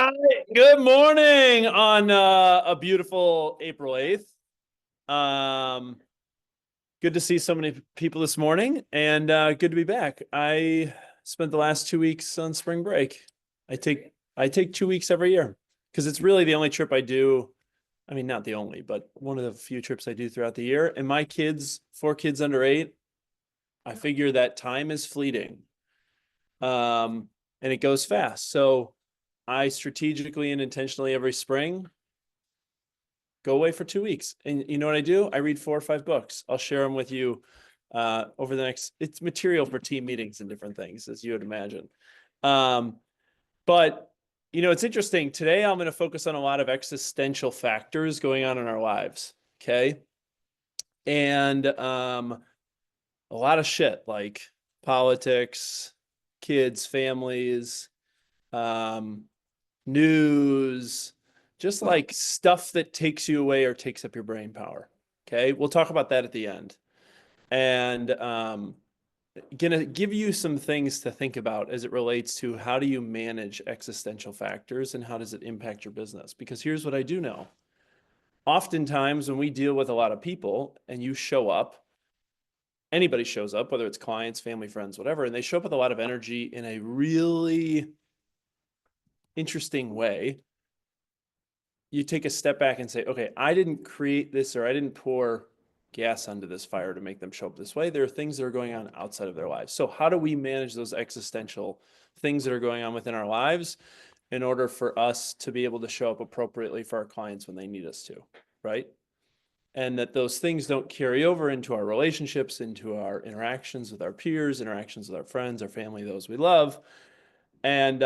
Hi, good morning on a beautiful April 8th. Good to see so many people this morning and good to be back. I spent the last 2 weeks on spring break. I take 2 weeks every year because it's really the only trip I do. I mean, not the only, but one of the few trips I do throughout the year. And my kids, 4 kids under 8, I figure that time is fleeting. And it goes fast. So I strategically and intentionally every spring go away for 2 weeks. And you know what I do? I read 4 or 5 books. I'll share them with you over the next, it's material for team meetings and different things, as you would imagine. But, you know, it's interesting. Today, I'm going to focus on a lot of existential factors going on in our lives. Okay. And a lot of shit like politics, kids, families, news, just like stuff that takes you away or takes up your brain power. Okay. We'll talk about that at the end. And gonna give you some things to think about as it relates to how do you manage existential factors and how does it impact your business? Because here's what I do know. Oftentimes when we deal with a lot of people and you show up, anybody shows up, whether it's clients, family, friends, whatever, and they show up with a lot of energy in a really interesting way, you take a step back and say, okay, I didn't create this or I didn't pour gas onto this fire to make them show up this way. There are things that are going on outside of their lives. So how do we manage those existential things that are going on within our lives in order for us to be able to show up appropriately for our clients when they need us to, right? And that those things don't carry over into our relationships, into our interactions with our peers, interactions with our friends, our family, those we love. And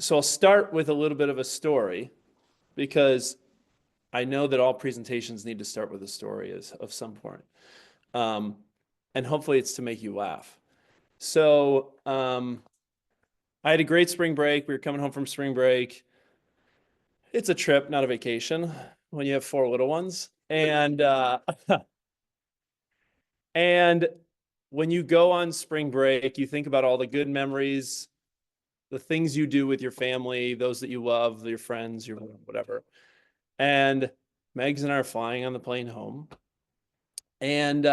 so I'll start with a little bit of a story because I know that all presentations need to start with a story of some point. And hopefully it's to make you laugh. So I had a great spring break. We were coming home from spring break. It's a trip, not a vacation when you have 4 little ones. And and when you go on spring break, you think about all the good memories, the things you do with your family, those that you love, your friends, your whatever. And Megs and I are flying on the plane home. And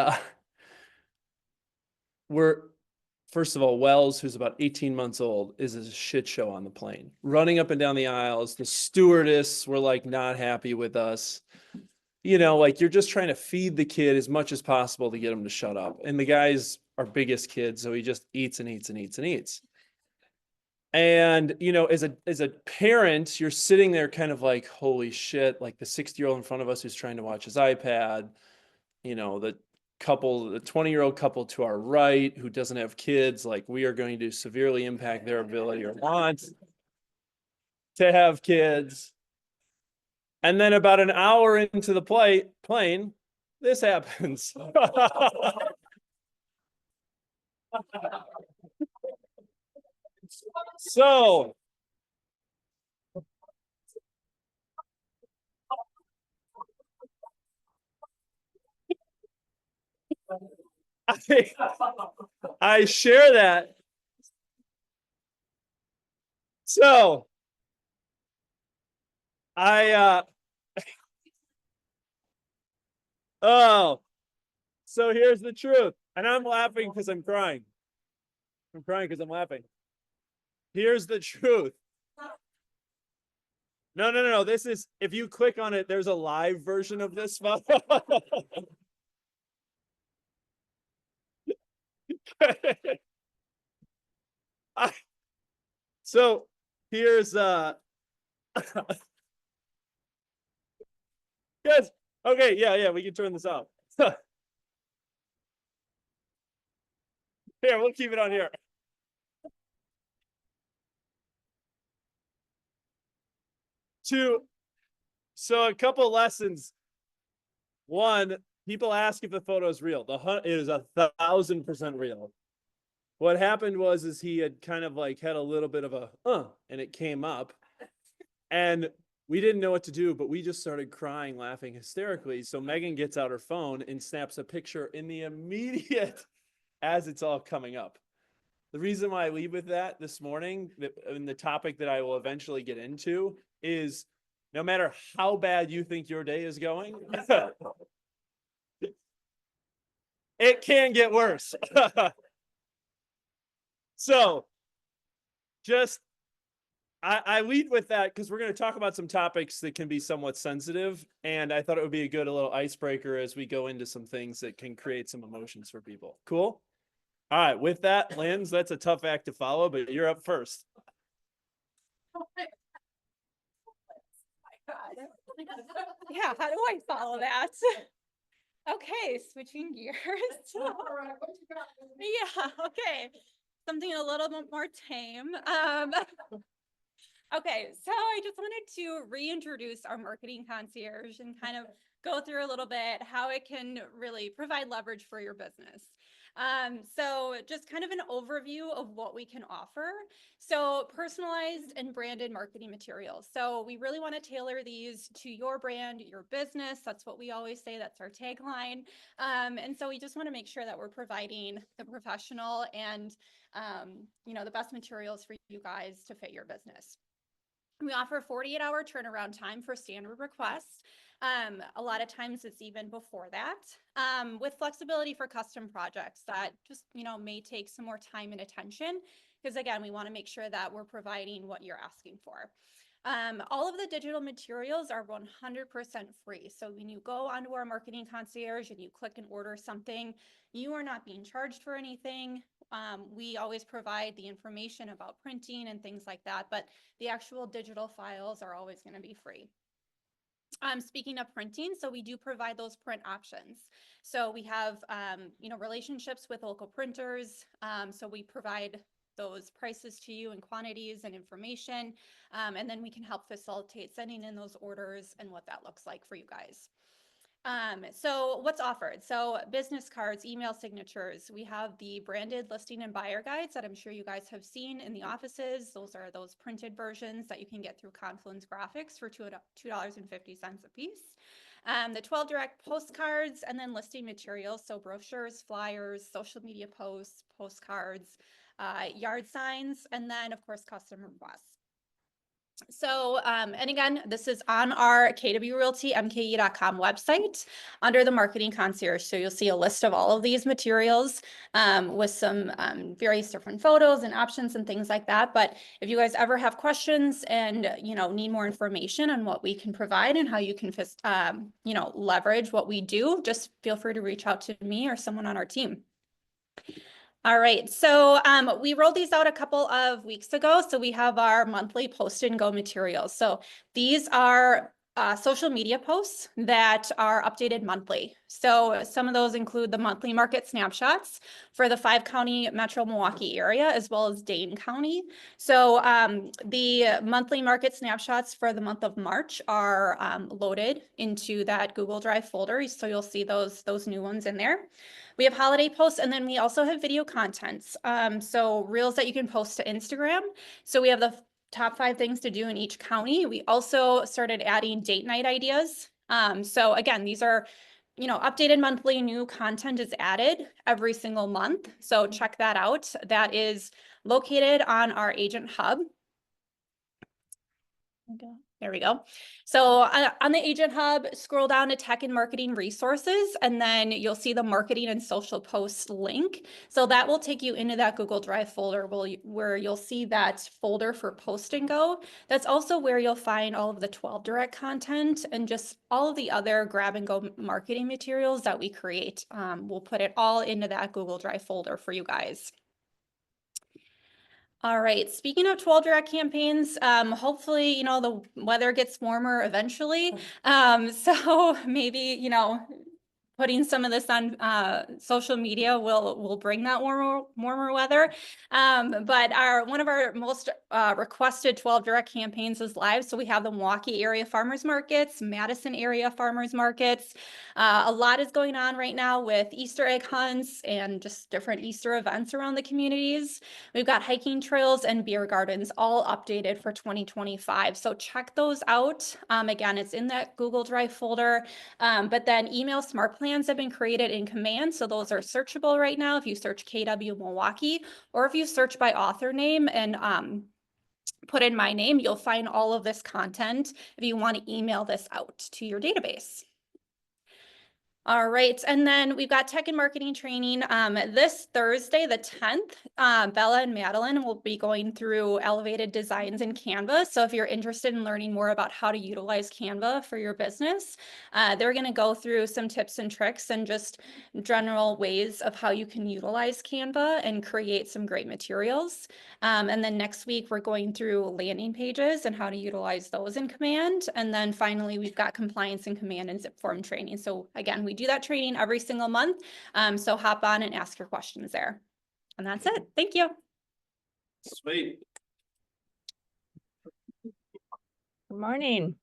we're, first of all, Wells, who's about 18 months old, is a shit show on the plane. Running up and down the aisles. The stewardess were like not happy with us. You know, like you're just trying to feed the kid as much as possible to get him to shut up. And the guy's our biggest kid, so he just eats and eats and eats and eats. And, you know, as a parent, you're sitting there kind of like, holy shit, like the 60-year-old in front of us who's trying to watch his iPad, you know, the 20-year-old couple to our right who doesn't have kids, like we are going to severely impact their ability or want to have kids. And then about an hour into the plane, this happens. So I share that. So I oh, so here's the truth. And I'm laughing because I'm crying. I'm crying because I'm laughing. Here's the truth. No. This is, if you click on it, there's a live version of this. So here's yes. Okay, yeah, we can turn this off. Here, we'll keep it on here. So a couple lessons. One, people ask if the photo is real. It is 1,000% real. What happened is he had kind of like had a little bit of a and it came up, and we didn't know what to do, but we just started crying, laughing hysterically. So Megan gets out her phone and snaps a picture in the immediate as it's all coming up. The reason why I lead with that this morning, and the topic that I will eventually get into, is no matter how bad you think your day is going, it can get worse. So just, I lead with that because we're going to talk about some topics that can be somewhat sensitive. And I thought it would be a little icebreaker as we go into some things that can create some emotions for people. Cool? All right. With that, Linz, that's a tough act to follow, but you're up first. Yeah, how do I follow that? Okay, switching gears. Yeah, okay. Something a little bit more tame. Okay, so I just wanted to reintroduce our marketing concierge and kind of go through a little bit how it can really provide leverage for your business. So just kind of an overview of what we can offer. So personalized and branded marketing materials. So we really want to tailor these to your brand, your business. That's what we always say. That's our tagline. And so we just want to make sure that we're providing the professional and, the best materials for you guys to fit your business. We offer 48-hour turnaround time for standard requests. A lot of times it's even before that, with flexibility for custom projects that just, may take some more time and attention. Because again, we want to make sure that we're providing what you're asking for. All of the digital materials are 100% free. So when you go onto our marketing concierge and you click and order something, you are not being charged for anything. We always provide the information about printing and things like that, but the actual digital files are always going to be free. Speaking of printing, so we do provide those print options. So we have, relationships with local printers. So we provide those prices to you and quantities and information. And then we can help facilitate sending in those orders and what that looks like for you guys. So what's offered? So business cards, email signatures. We have the branded listing and buyer guides that I'm sure you guys have seen in the offices. Those are those printed versions that you can get through Confluence Graphics for $2.50 a piece. The 12 direct postcards and then listing materials. So brochures, flyers, social media posts, postcards, yard signs, and then of course, custom requests. So, and again, this is on our KW Realty MKE.com website under the marketing concierge. So you'll see a list of all of these materials with some various different photos and options and things like that. But if you guys ever have questions and, need more information on what we can provide and how you can, leverage what we do, just feel free to reach out to me or someone on our team. All right, so we rolled these out a couple of weeks ago. So we have our monthly post and go materials. So these are social media posts that are updated monthly. So some of those include the monthly market snapshots for the 5-county Metro Milwaukee area, as well as Dane County. So the monthly market snapshots for the month of March are loaded into that Google Drive folder. So you'll see those new ones in there. We have holiday posts, and then we also have video contents. So reels that you can post to Instagram. So we have the top 5 things to do in each county. We also started adding date night ideas. So again, these are, updated monthly. New content is added every single month. So check that out. That is located on our agent hub. There we go. So on the agent hub, scroll down to tech and marketing resources, and then you'll see the marketing and social posts link. So that will take you into that Google Drive folder where you'll see that folder for Post and Go. That's also where you'll find all of the 12 direct content and just all of the other grab and go marketing materials that we create. We'll put it all into that Google Drive folder for you guys. All right, speaking of 12 direct campaigns, hopefully, the weather gets warmer eventually. So maybe, putting some of this on social media will bring that warmer weather. But one of our most requested 12 direct campaigns is live. So we have the Milwaukee area farmers markets, Madison area farmers markets. A lot is going on right now with Easter egg hunts and just different Easter events around the communities. We've got hiking trails and beer gardens all updated for 2025. So check those out. Again, it's in that Google Drive folder. But then email smart plan plans have been created in Command. So those are searchable right now if you search KW Milwaukee, or if you search by author name and put in my name, you'll find all of this content if you want to email this out to your database. All right, and then we've got tech and marketing training this Thursday, the 10th. Bella and Madeline will be going through elevated designs in Canva. So if you're interested in learning more about how to utilize Canva for your business, they're going to go through some tips and tricks and just general ways of how you can utilize Canva and create some great materials. And then next week, we're going through landing pages and how to utilize those in Command. And then finally, we've got compliance in Command and zip form training. So again, we do that training every single month. So hop on and ask your questions there. And that's it. Thank you. Sweet. Good morning.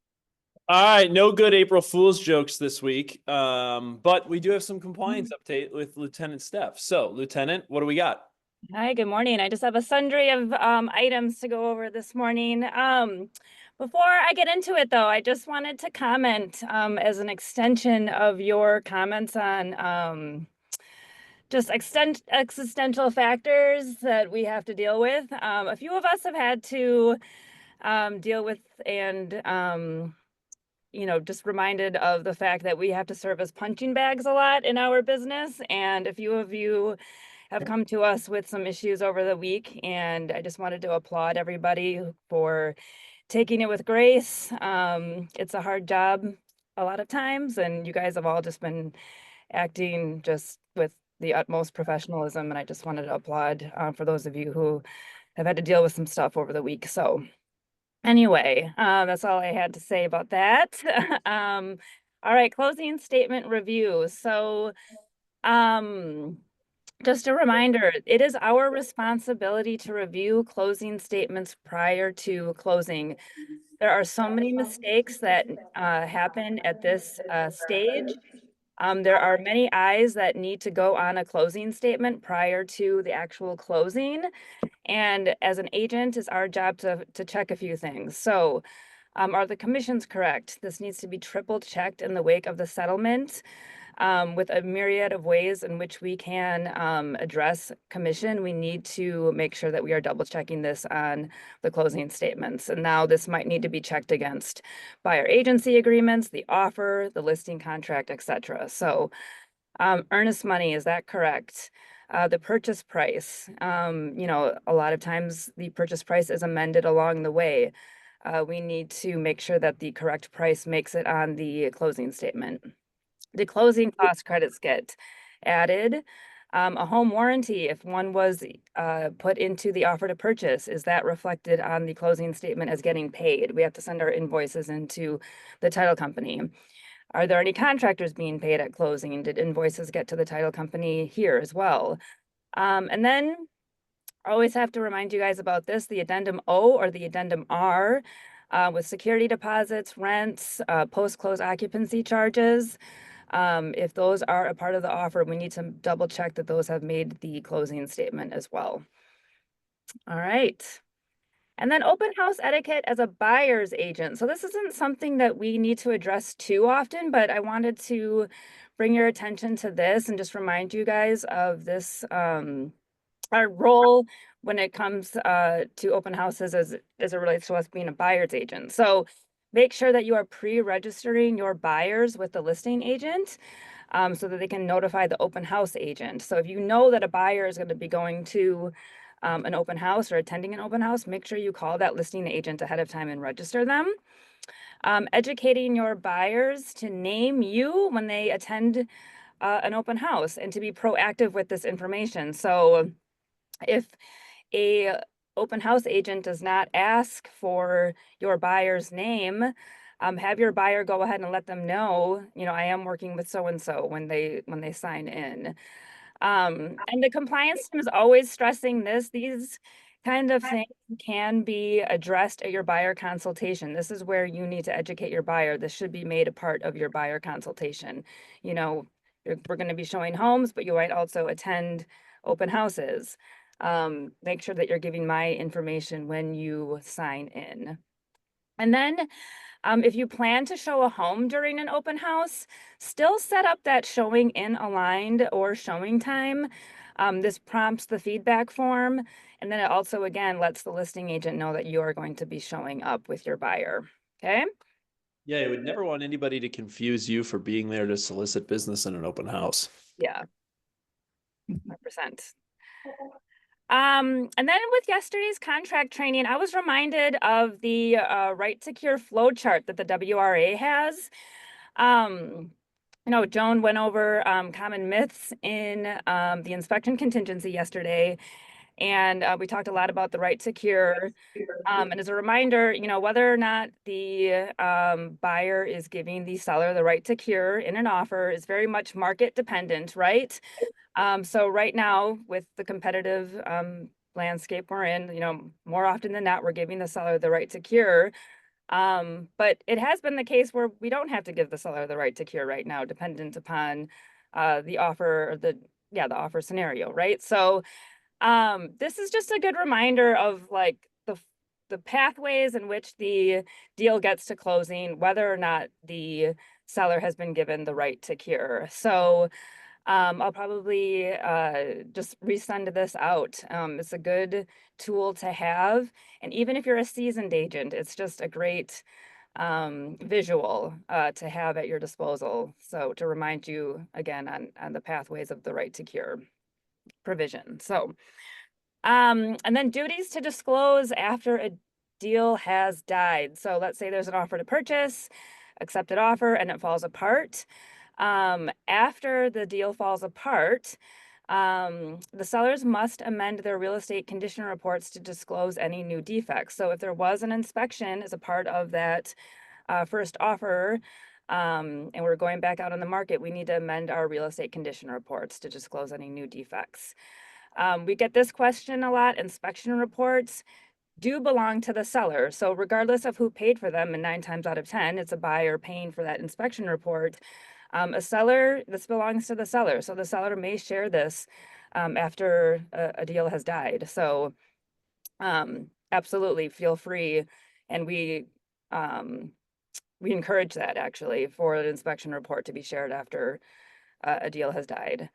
All right, no good April Fool's jokes this week, but we do have some compliance update with Lieutenant Steph. So, Lieutenant, what do we got? Hi, good morning. I just have a sundry of items to go over this morning. Before I get into it, though, I just wanted to comment as an extension of your comments on just existential factors that we have to deal with. A few of us have had to deal with and you know, just reminded of the fact that we have to serve as punching bags a lot in our business. And a few of you have come to us with some issues over the week. And I just wanted to applaud everybody for taking it with grace. It's a hard job a lot of times, and you guys have all just been acting just with the utmost professionalism. And I just wanted to applaud for those of you who have had to deal with some stuff over the week. So anyway, that's all I had to say about that. All right, closing statement review. So just a reminder, it is our responsibility to review closing statements prior to closing. There are so many mistakes that happen at this stage. There are many eyes that need to go on a closing statement prior to the actual closing. And as an agent, it's our job to check a few things. So are the commissions correct? This needs to be triple checked in the wake of the settlement. With a myriad of ways in which we can address commission, we need to make sure that we are double checking this on the closing statements. And now this might need to be checked against buyer agency agreements, the offer, the listing contract, etc. So earnest money, is that correct? The purchase price, you know, a lot of times the purchase price is amended along the way. We need to make sure that the correct price makes it on the closing statement. The closing cost credits get added. A home warranty, if one was put into the offer to purchase, is that reflected on the closing statement as getting paid? We have to send our invoices into the title company. Are there any contractors being paid at closing? Did invoices get to the title company here as well? And then I always have to remind you guys about this, the addendum O or the addendum R with security deposits, rents, post-close occupancy charges. If those are a part of the offer, we need to double check that those have made the closing statement as well. All right. And then open house etiquette as a buyer's agent. So this isn't something that we need to address too often, but I wanted to bring your attention to this and just remind you guys of this, our role when it comes to open houses as it relates to us being a buyer's agent. So make sure that you are pre-registering your buyers with the listing agent so that they can notify the open house agent. So if you know that a buyer is going to be going to an open house or attending an open house, make sure you call that listing agent ahead of time and register them. Educating your buyers to name you when they attend an open house and to be proactive with this information. So if a open house agent does not ask for your buyer's name, have your buyer go ahead and let them know, you know, I am working with so-and-so when they sign in. And the compliance team is always stressing this. These kind of things can be addressed at your buyer consultation. This is where you need to educate your buyer. This should be made a part of your buyer consultation. You know, we're going to be showing homes, but you might also attend open houses. Make sure that you're giving my information when you sign in. And then If you plan to show a home during an open house, still set up that showing in aligned or showing time. This prompts the feedback form, and then it also, again, lets the listing agent know that you are going to be showing up with your buyer. Okay? Yeah, I would never want anybody to confuse you for being there to solicit business in an open house. Yeah. 100%. And then with yesterday's contract training, I was reminded of the right to cure flowchart that the WRA has. Joan went over common myths in the inspection contingency yesterday, and we talked a lot about the right to cure. And as a reminder, whether or not the buyer is giving the seller the right to cure in an offer is very much market dependent, right? So right now, with the competitive landscape we're in, more often than not, we're giving the seller the right to cure. But it has been the case where we don't have to give the seller the right to cure right now, dependent upon the offer or the offer scenario, right? So this is just a good reminder of like the pathways in which the deal gets to closing, whether or not the seller has been given the right to cure. So I'll probably just resend this out. It's a good tool to have. And even if you're a seasoned agent, it's just a great visual to have at your disposal. So to remind you again on the pathways of the right to cure provision. So, and then duties to disclose after a deal has died. So let's say there's an offer to purchase, accepted offer, and it falls apart. After the deal falls apart, the sellers must amend their real estate condition reports to disclose any new defects. So if there was an inspection as a part of that first offer, and we're going back out on the market, we need to amend our real estate condition reports to disclose any new defects. We get this question a lot. Inspection reports do belong to the seller. So regardless of who paid for them, and 9 times out of 10, it's a buyer paying for that inspection report. A seller, this belongs to the seller. So the seller may share this after a deal has died. So absolutely feel free. And we encourage that actually for an inspection report to be shared after a deal has died.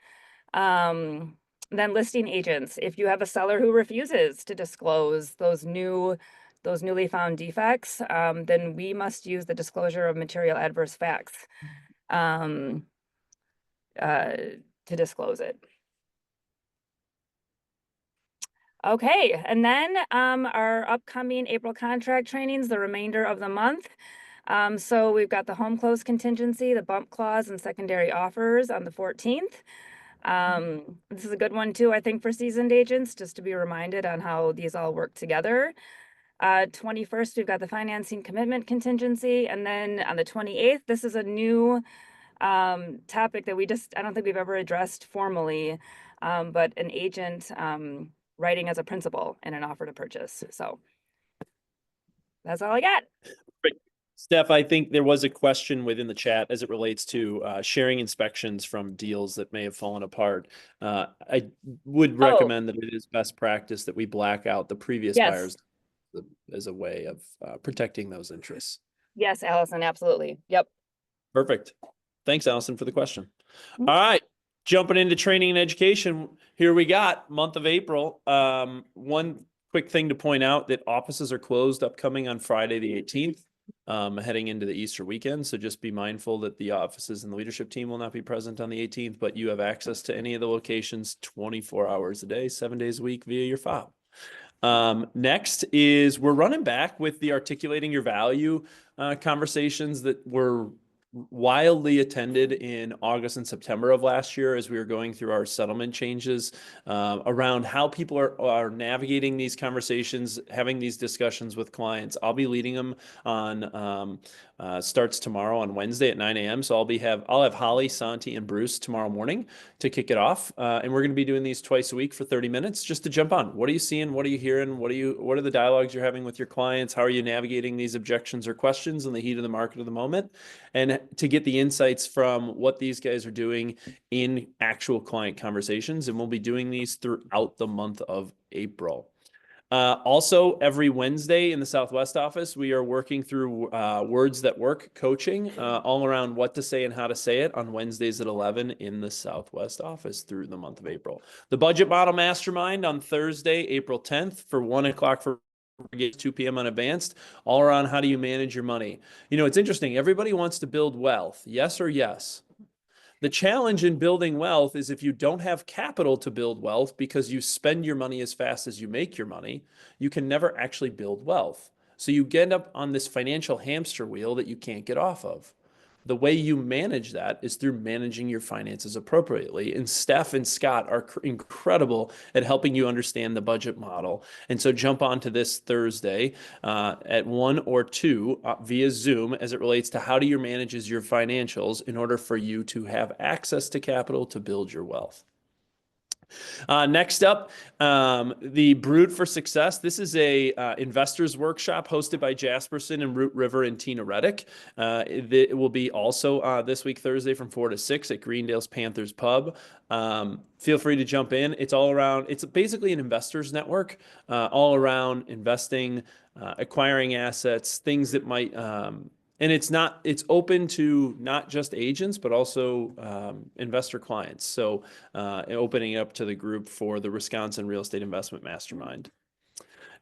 Then listing agents, if you have a seller who refuses to disclose those newly found defects, then we must use the disclosure of material adverse facts to disclose it. Okay, and then our upcoming April contract trainings, the remainder of the month. So we've got the home close contingency, the bump clause, and secondary offers on the 14th. This is a good one too, I think, for seasoned agents, just to be reminded on how these all work together. 21st, we've got the financing commitment contingency. And then on the 28th, this is a new topic that I don't think we've ever addressed formally, but an agent writing as a principal in an offer to purchase. So that's all I got. Steph, I think there was a question within the chat as it relates to sharing inspections from deals that may have fallen apart. I would recommend that it is best practice that we black out the previous buyers as a way of protecting those interests. Yes, Allison, absolutely. Yep. Perfect. Thanks, Allison, for the question. All right. Jumping into training and education, here we got month of April. One quick thing to point out that offices are closed upcoming on Friday the 18th. Heading into the Easter weekend. So just be mindful that the offices and the leadership team will not be present on the 18th, but you have access to any of the locations 24 hours a day, 7 days a week via your file. Next is we're running back with the articulating your value conversations that were wildly attended in August and September of last year as we were going through our settlement changes around how people are navigating these conversations, having these discussions with clients. I'll be leading them on starts tomorrow on Wednesday at 9 a.m. So I'll have Holly, Santi, and Bruce tomorrow morning to kick it off. And we're going to be doing these twice a week for 30 minutes just to jump on. What are you seeing? What are you hearing? What are the dialogues you're having with your clients? How are you navigating these objections or questions in the heat of the market of the moment? And to get the insights from what these guys are doing in actual client conversations. And we'll be doing these throughout the month of April. Also, every Wednesday in the Southwest office, we are working through Words That Work coaching all around what to say and how to say it on Wednesdays at 11 in the Southwest office through the month of April. The Budget Model Mastermind on Thursday, April 10th for 1 o'clock for 2 p.m. on Advanced, all around how do you manage your money. You know, it's interesting. Everybody wants to build wealth. Yes or yes? The challenge in building wealth is if you don't have capital to build wealth because you spend your money as fast as you make your money, you can never actually build wealth. So you get up on this financial hamster wheel that you can't get off of. The way you manage that is through managing your finances appropriately. And Steph and Scott are incredible at helping you understand the budget model. And so jump onto this Thursday at 1 or 2 via Zoom as it relates to how do you manage your financials in order for you to have access to capital to build your wealth. Next up, the Brewed for Success. This is a investors workshop hosted by Jasperson and Root River and Tina Reddick. It will be also this week, Thursday from 4 to 6 at Greendale's Panthers Pub. Feel free to jump in. It's all around, it's basically an investors network, all around investing, acquiring assets, things that might, and it's open to not just agents, but also investor clients. So opening up to the group for the Wisconsin Real Estate Investment Mastermind.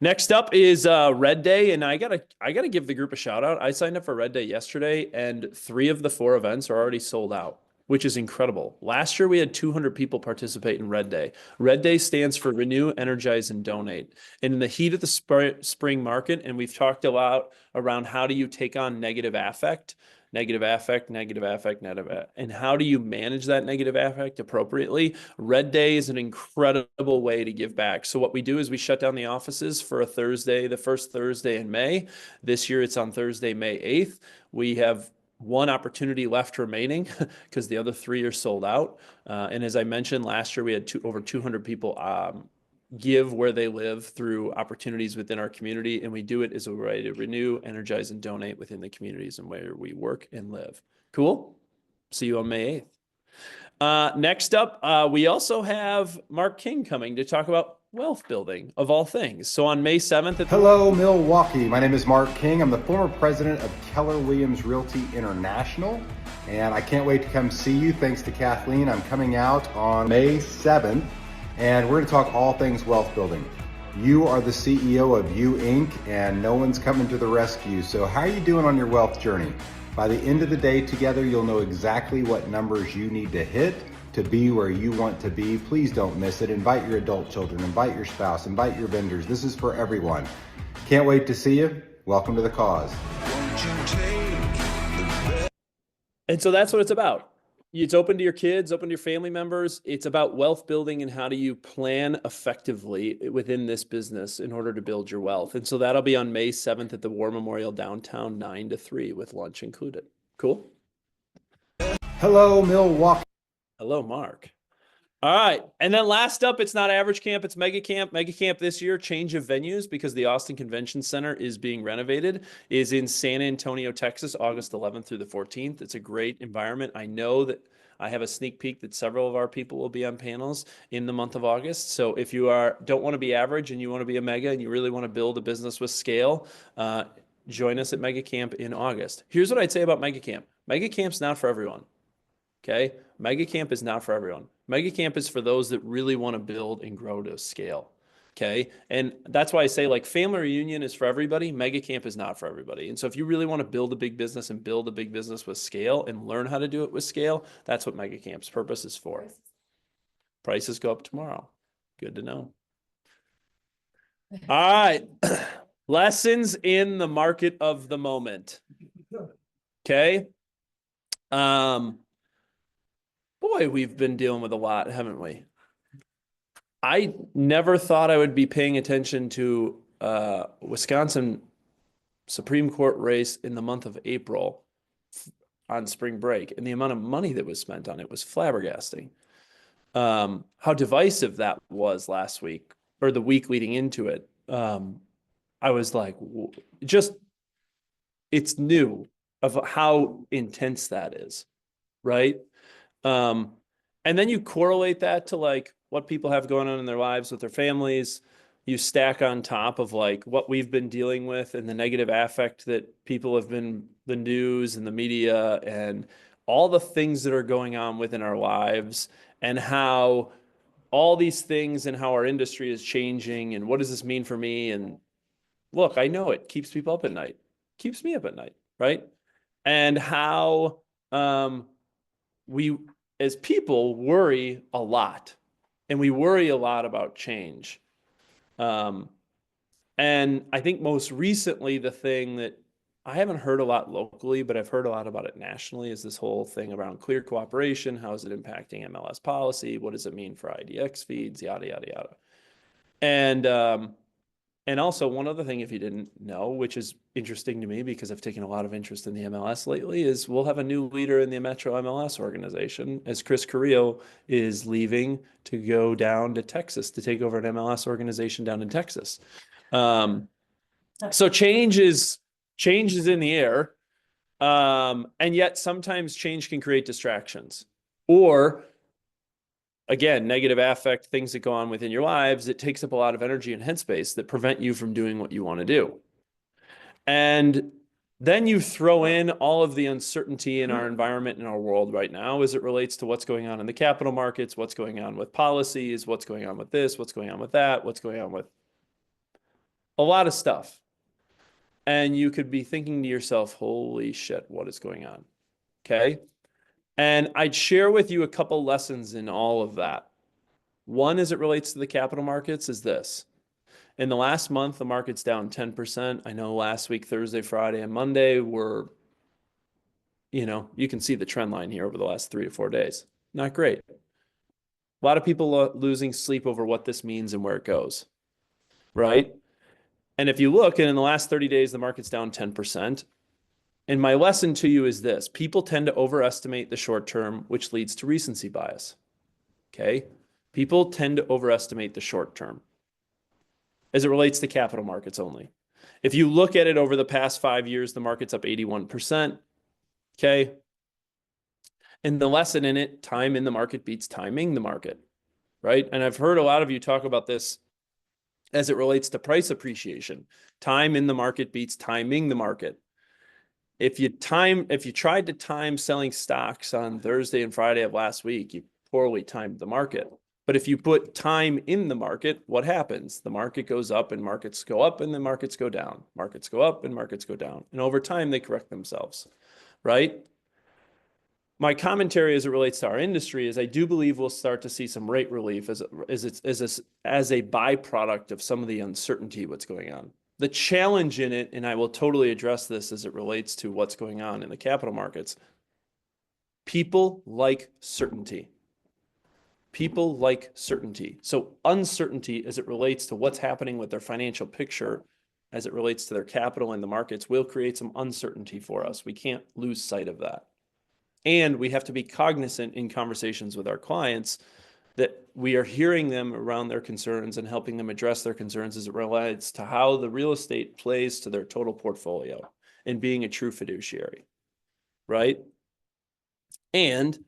Next up is Red Day, and I gotta give the group a shout out. I signed up for Red Day yesterday, and 3 of the 4 events are already sold out, which is incredible. Last year, we had 200 people participate in Red Day. Red Day stands for Renew, Energize, and Donate. And in the heat of the spring market, and we've talked a lot around how do you take on negative affect, and how do you manage that negative affect appropriately? Red Day is an incredible way to give back. So what we do is we shut down the offices for a Thursday, the first Thursday in May. This year, it's on Thursday, May 8th. We have 1 opportunity left remaining because the other 3 are sold out. And as I mentioned, last year we had over 200 people give where they live through opportunities within our community. And we do it as a way to renew, energize, and donate within the communities and where we work and live. Cool? See you on May 8th. Next up, we also have Mark King coming to talk about wealth building of all things. So on May 7th. Hello, Milwaukee. My name is Mark King. I'm the former president of Keller Williams Realty International, and I can't wait to come see you. Thanks to Kathleen, I'm coming out on May 7th, and we're going to talk all things wealth building. You are the CEO of You Inc., and no one's coming to the rescue. So how are you doing on your wealth journey? By the end of the day together, you'll know exactly what numbers you need to hit to be where you want to be. Please don't miss it. Invite your adult children, invite your spouse, invite your vendors. This is for everyone. Can't wait to see you. Welcome to the cause. And so that's what it's about. It's open to your kids, open to your family members. It's about wealth building and how do you plan effectively within this business in order to build your wealth. And so that'll be on May 7th at the War Memorial downtown, 9 to 3 with lunch included. Cool? Hello, Milwaukee. Hello, Mark. All right. And then last up, it's not Average Camp, it's Mega Camp. Mega Camp this year, change of venues because the Austin Convention Center is being renovated, is in San Antonio, Texas, August 11th through the 14th. It's a great environment. I know that I have a sneak peek that several of our people will be on panels in the month of August. So if you don't want to be average and you want to be a mega and you really want to build a business with scale, join us at Mega Camp in August. Here's what I'd say about Mega Camp. Mega Camp's not for everyone. Okay. Mega Camp is not for everyone. Mega Camp is for those that really want to build and grow to scale. Okay. And that's why I say like family reunion is for everybody. Mega Camp is not for everybody. And so if you really want to build a big business and build a big business with scale and learn how to do it with scale, that's what Mega Camp's purpose is for. Prices go up tomorrow. Good to know. All right. Lessons in the market of the moment. Okay. Boy, we've been dealing with a lot, haven't we? I never thought I would be paying attention to Wisconsin Supreme Court race in the month of April on spring break, and the amount of money that was spent on it was flabbergasting. How divisive that was last week or the week leading into it. I was like, it's new of how intense that is, right? And then you correlate that to like what people have going on in their lives with their families, you stack on top of like what we've been dealing with and the negative affect that people have been, the news and the media and all the things that are going on within our lives, and how all these things and how our industry is changing and what does this mean for me? And look, I know it keeps people up at night, keeps me up at night, right? And how we as people worry a lot, and we worry a lot about change. And I think most recently, the thing that I haven't heard a lot locally, but I've heard a lot about it nationally, is this whole thing around clear cooperation. How is it impacting MLS policy? What does it mean for IDX feeds? Yada, yada, yada. And also one other thing, if you didn't know, which is interesting to me because I've taken a lot of interest in the MLS lately, is we'll have a new leader in the Metro MLS organization, as Chris Carrillo is leaving to go down to Texas to take over an MLS organization down in Texas. So change is in the air. And yet sometimes change can create distractions, or again, negative affect, things that go on within your lives. It takes up a lot of energy and headspace that prevent you from doing what you want to do. And then you throw in all of the uncertainty in our environment, in our world right now, as it relates to what's going on in the capital markets, what's going on with policies, what's going on with this, what's going on with that, what's going on with a lot of stuff. And you could be thinking to yourself, holy shit, what is going on? Okay. And I'd share with you a couple lessons in all of that. One, as it relates to the capital markets, is this. In the last month, the market's down 10%. I know last week, Thursday, Friday, and Monday were, you can see the trend line here over the last 3 to 4 days. Not great. A lot of people losing sleep over what this means and where it goes, right? And if you look, and in the last 30 days, the market's down 10%. And my lesson to you is this: people tend to overestimate the short term, which leads to recency bias. Okay? People tend to overestimate the short term as it relates to capital markets only. If you look at it over the past 5 years, the market's up 81%. Okay? And the lesson in it, time in the market beats timing the market, right? And I've heard a lot of you talk about this as it relates to price appreciation. Time in the market beats timing the market. If you tried to time selling stocks on Thursday and Friday of last week, you poorly timed the market. But if you put time in the market, what happens? The market goes up and markets go up and the markets go down. Markets go up and markets go down. And over time, they correct themselves, right? My commentary as it relates to our industry is I do believe we'll start to see some rate relief as a byproduct of some of the uncertainty what's going on. The challenge in it, and I will totally address this as it relates to what's going on in the capital markets, people like certainty. People like certainty. So uncertainty as it relates to what's happening with their financial picture, as it relates to their capital in the markets, will create some uncertainty for us. We can't lose sight of that. And we have to be cognizant in conversations with our clients that we are hearing them around their concerns and helping them address their concerns as it relates to how the real estate plays to their total portfolio and being a true fiduciary, right? And,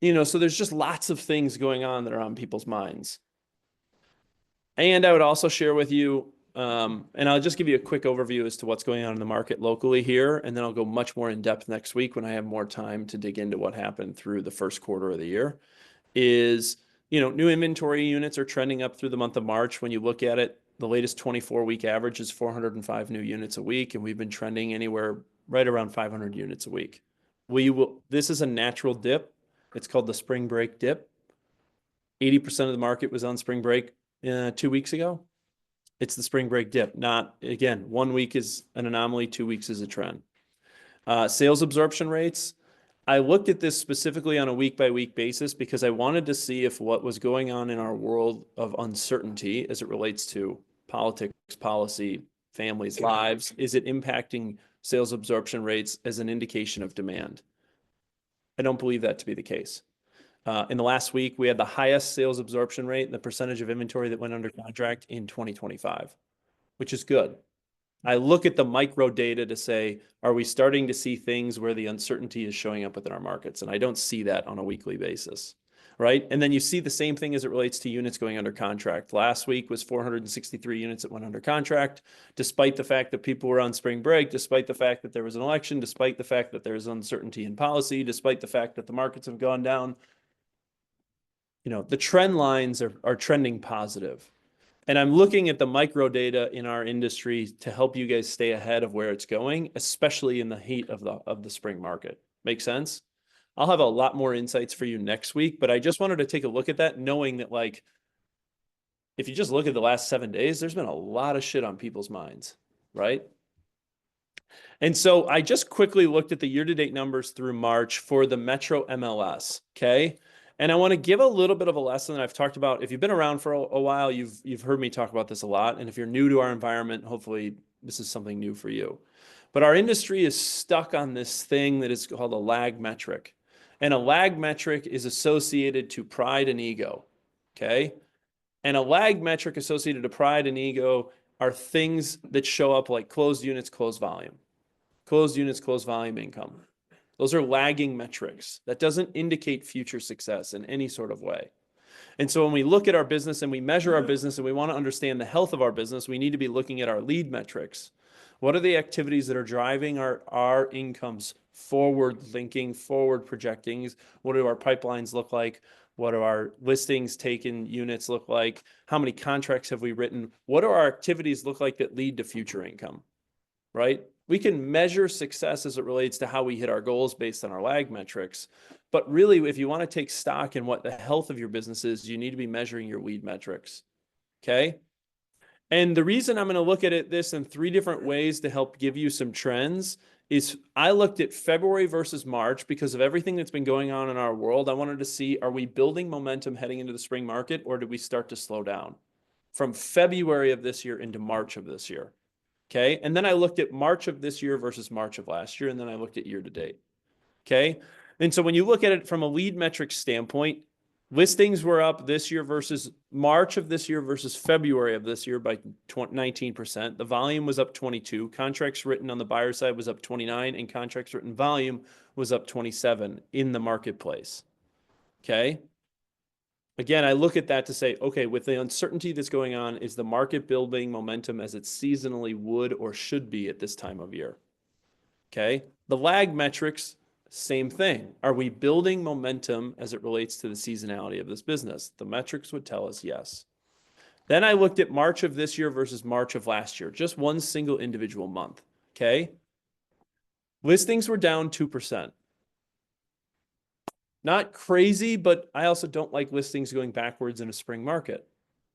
so there's just lots of things going on that are on people's minds. And I would also share with you, and I'll just give you a quick overview as to what's going on in the market locally here, and then I'll go much more in depth next week when I have more time to dig into what happened through the first quarter of the year. Is, new inventory units are trending up through the month of March. When you look at it, the latest 24-week average is 405 new units a week, and we've been trending anywhere right around 500 units a week. This is a natural dip. It's called the spring break dip. 80% of the market was on spring break 2 weeks ago. It's the spring break dip. Not, again, 1 week is an anomaly, 2 weeks is a trend. Sales absorption rates. I looked at this specifically on a week-by-week basis because I wanted to see if what was going on in our world of uncertainty as it relates to politics, policy, families, lives, is it impacting sales absorption rates as an indication of demand? I don't believe that to be the case. In the last week, we had the highest sales absorption rate and the percentage of inventory that went under contract in 2025, which is good. I look at the micro data to say, are we starting to see things where the uncertainty is showing up within our markets? And I don't see that on a weekly basis. right? And then you see the same thing as it relates to units going under contract. Last week was 463 units that went under contract, despite the fact that people were on spring break, despite the fact that there was an election, despite the fact that there's uncertainty in policy, despite the fact that the markets have gone down. You know, the trend lines are trending positive. And I'm looking at the micro data in our industry to help you guys stay ahead of where it's going, especially in the heat of the spring market. Make sense? I'll have a lot more insights for you next week, but I just wanted to take a look at that, knowing that, like, if you just look at the last 7 days, there's been a lot of shit on people's minds, right? And so I just quickly looked at the year-to-date numbers through March for the Metro MLS, okay? And I want to give a little bit of a lesson that I've talked about. If you've been around for a while, you've heard me talk about this a lot. And if you're new to our environment, hopefully this is something new for you. But our industry is stuck on this thing that is called a lag metric. And a lag metric is associated to pride and ego, okay? And a lag metric associated to pride and ego are things that show up like closed units, closed volume. Closed units, closed volume income. Those are lagging metrics. That doesn't indicate future success in any sort of way. And so when we look at our business and we measure our business and we want to understand the health of our business, we need to be looking at our lead metrics. What are the activities that are driving our incomes forward thinking, forward projecting? What do our pipelines look like? What do our listings taken units look like? How many contracts have we written? What do our activities look like that lead to future income, right? We can measure success as it relates to how we hit our goals based on our lag metrics. But really, if you want to take stock in what the health of your business is, you need to be measuring your lead metrics, okay? And the reason I'm going to look at this in 3 different ways to help give you some trends is I looked at February versus March because of everything that's been going on in our world. I wanted to see, are we building momentum heading into the spring market, or did we start to slow down from February of this year into March of this year? Okay. And then I looked at March of this year versus March of last year. And then I looked at year to date. Okay. And so when you look at it from a lead metric standpoint, listings were up this year versus March of this year versus February of this year by 19%. The volume was up 22. Contracts written on the buyer side was up 29, and contracts written volume was up 27 in the marketplace. Okay. Again, I look at that to say, okay, with the uncertainty that's going on, is the market building momentum as it seasonally would or should be at this time of year? Okay. The lag metrics, same thing. Are we building momentum as it relates to the seasonality of this business? The metrics would tell us yes. Then I looked at March of this year versus March of last year, just one single individual month. Okay. Listings were down 2%. Not crazy, but I also don't like listings going backwards in a spring market.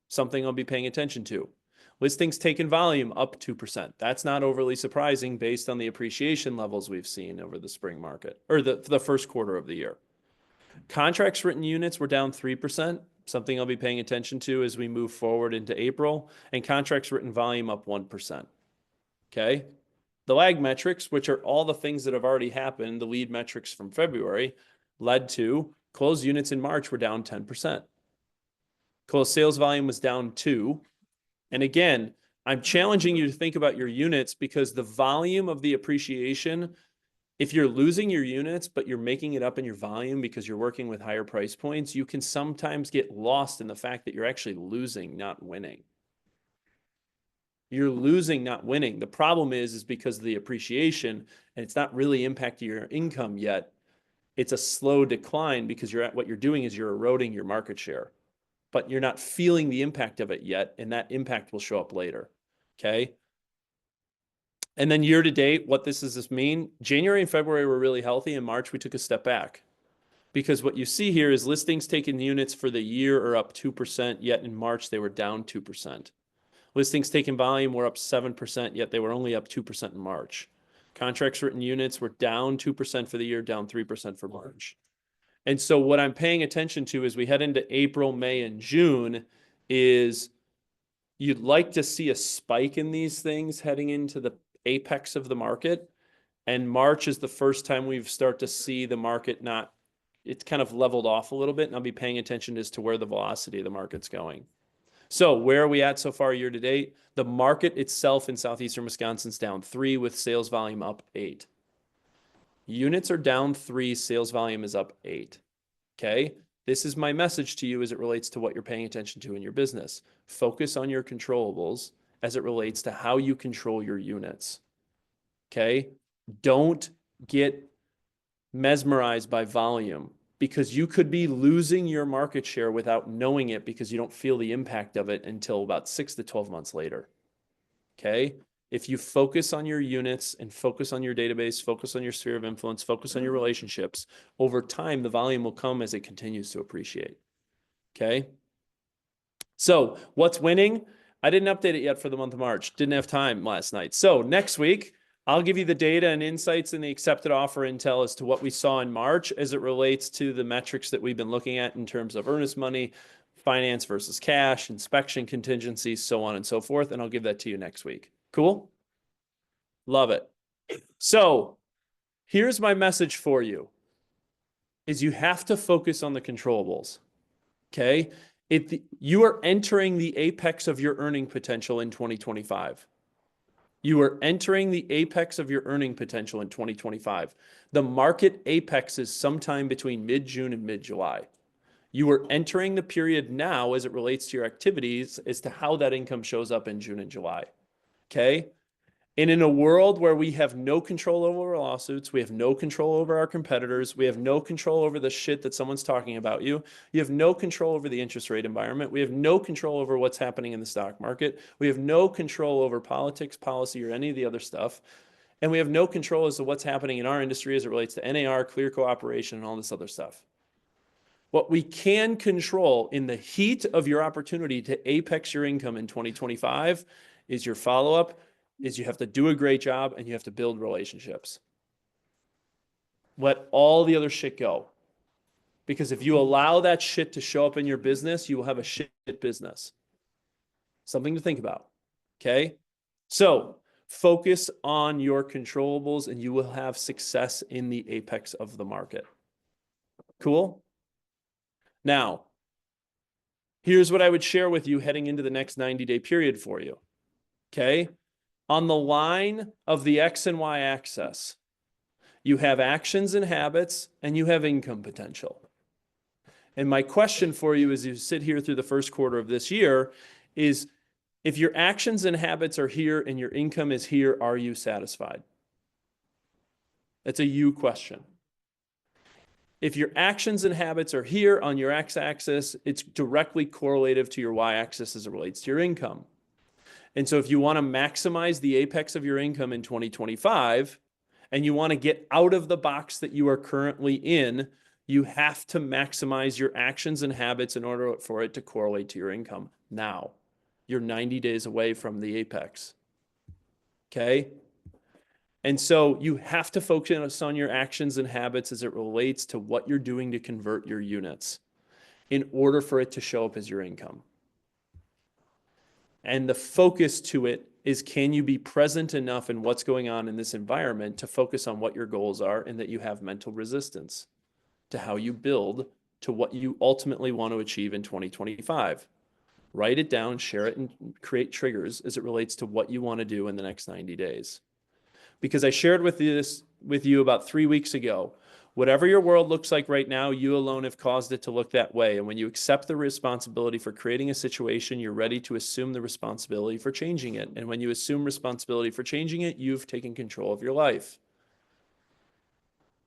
Something I'll be paying attention to. Listings taken volume up 2%. That's not overly surprising based on the appreciation levels we've seen over the spring market, or the first quarter of the year. Contracts written units were down 3%, something I'll be paying attention to as we move forward into April, and contracts written volume up 1%. Okay? The lag metrics, which are all the things that have already happened, the lead metrics from February, led to closed units in March were down 10%. Closed sales volume was down 2%. And again, I'm challenging you to think about your units because the volume of the appreciation, if you're losing your units, but you're making it up in your volume because you're working with higher price points, you can sometimes get lost in the fact that you're actually losing, not winning. You're losing, not winning. The problem is because of the appreciation, and it's not really impacting your income yet. It's a slow decline because what you're doing is you're eroding your market share, but you're not feeling the impact of it yet, and that impact will show up later, okay? And then year to date, what does this mean? January and February were really healthy. In March, we took a step back because what you see here is listings taken units for the year are up 2%, yet in March, they were down 2%. Listings taken volume were up 7%, yet they were only up 2% in March. Contracts written units were down 2% for the year, down 3% for March. And so what I'm paying attention to as we head into April, May, and June is you'd like to see a spike in these things heading into the apex of the market. And March is the first time we've started to see the market it's kind of leveled off a little bit. And I'll be paying attention as to where the velocity of the market's going. So where are we at so far year to date? The market itself in southeastern Wisconsin's down 3 with sales volume up 8. Units are down 3, sales volume is up 8. Okay. this is my message to you as it relates to what you're paying attention to in your business. Focus on your controllables as it relates to how you control your units. Okay? Don't get mesmerized by volume, because you could be losing your market share without knowing it because you don't feel the impact of it until about 6 to 12 months later. Okay? If you focus on your units and focus on your database, focus on your sphere of influence, focus on your relationships, over time, the volume will come as it continues to appreciate. Okay? So what's winning? I didn't update it yet for the month of March. Didn't have time last night. So next week, I'll give you the data and insights and the accepted offer intel as to what we saw in March as it relates to the metrics that we've been looking at in terms of earnest money, finance versus cash, inspection contingencies, so on and so forth. And I'll give that to you next week. Cool? Love it. So here's my message for you, is you have to focus on the controllables. Okay? You are entering the apex of your earning potential in 2025. You are entering the apex of your earning potential in 2025. The market apex is sometime between mid-June and mid-July. You are entering the period now as it relates to your activities as to how that income shows up in June and July. Okay? And in a world where we have no control over lawsuits, we have no control over our competitors, we have no control over the shit that someone's talking about you, you have no control over the interest rate environment, we have no control over what's happening in the stock market, we have no control over politics, policy, or any of the other stuff, and we have no control as to what's happening in our industry as it relates to NAR, clear cooperation, and all this other stuff. What we can control in the heat of your opportunity to apex your income in 2025 is your follow-up, is you have to do a great job and you have to build relationships. Let all the other shit go. Because if you allow that shit to show up in your business, you will have a shit business. Something to think about. Okay? So focus on your controllables and you will have success in the apex of the market. Cool? Now, here's what I would share with you heading into the next 90-day period for you. Okay? On the line of the X and Y axis, you have actions and habits, and you have income potential. And my question for you as you sit here through the first quarter of this year is, if your actions and habits are here and your income is here, are you satisfied? That's a you question. If your actions and habits are here on your X-axis, it's directly correlative to your Y-axis as it relates to your income. And so if you want to maximize the apex of your income in 2025, and you want to get out of the box that you are currently in, you have to maximize your actions and habits in order for it to correlate to your income. Now, you're 90 days away from the apex. Okay? And so you have to focus on your actions and habits as it relates to what you're doing to convert your units in order for it to show up as your income. And the focus to it is, can you be present enough in what's going on in this environment to focus on what your goals are and that you have mental resistance to how you build to what you ultimately want to achieve in 2025. Write it down, share it, and create triggers as it relates to what you want to do in the next 90 days. Because I shared with you about 3 weeks ago, whatever your world looks like right now, you alone have caused it to look that way. And when you accept the responsibility for creating a situation, you're ready to assume the responsibility for changing it. And when you assume responsibility for changing it, you've taken control of your life.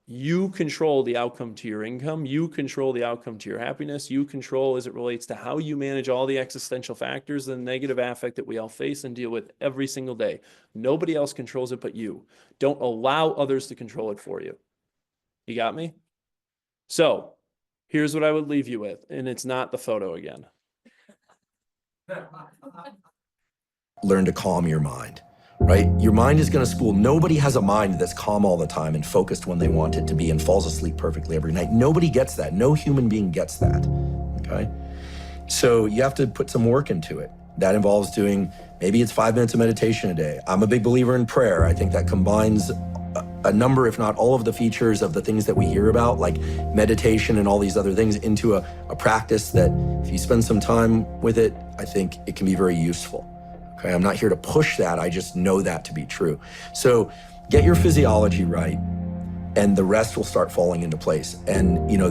You control the outcome to your income. You control the outcome to your happiness. You control as it relates to how you manage all the existential factors and the negative affect that we all face and deal with every single day. Nobody else controls it but you. Don't allow others to control it for you. You got me? So here's what I would leave you with, and it's not the photo again. Learn to calm your mind, right? Your mind is going to spool. Nobody has a mind that's calm all the time and focused when they want it to be and falls asleep perfectly every night. Nobody gets that. No human being gets that, okay? So you have to put some work into it. That involves doing, maybe it's 5 minutes of meditation a day. I'm a big believer in prayer. I think that combines a number, if not all of the features of the things that we hear about, like meditation and all these other things, into a practice that if you spend some time with it, I think it can be very useful. Okay, I'm not here to push that, I just know that to be true. So get your physiology right, and the rest will start falling into place. And, you know,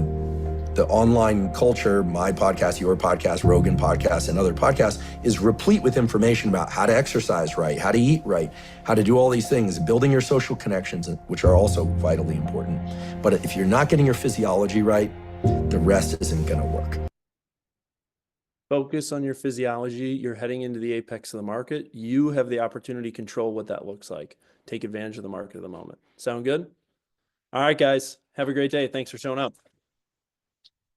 The online culture, my podcast, your podcast, Rogan podcast, and other podcasts is replete with information about how to exercise right, how to eat right, how to do all these things, building your social connections, which are also vitally important. But if you're not getting your physiology right, the rest isn't going to work. Focus on your physiology. You're heading into the apex of the market. You have the opportunity to control what that looks like. Take advantage of the market at the moment. Sound good? All right, guys. Have a great day. Thanks for showing up.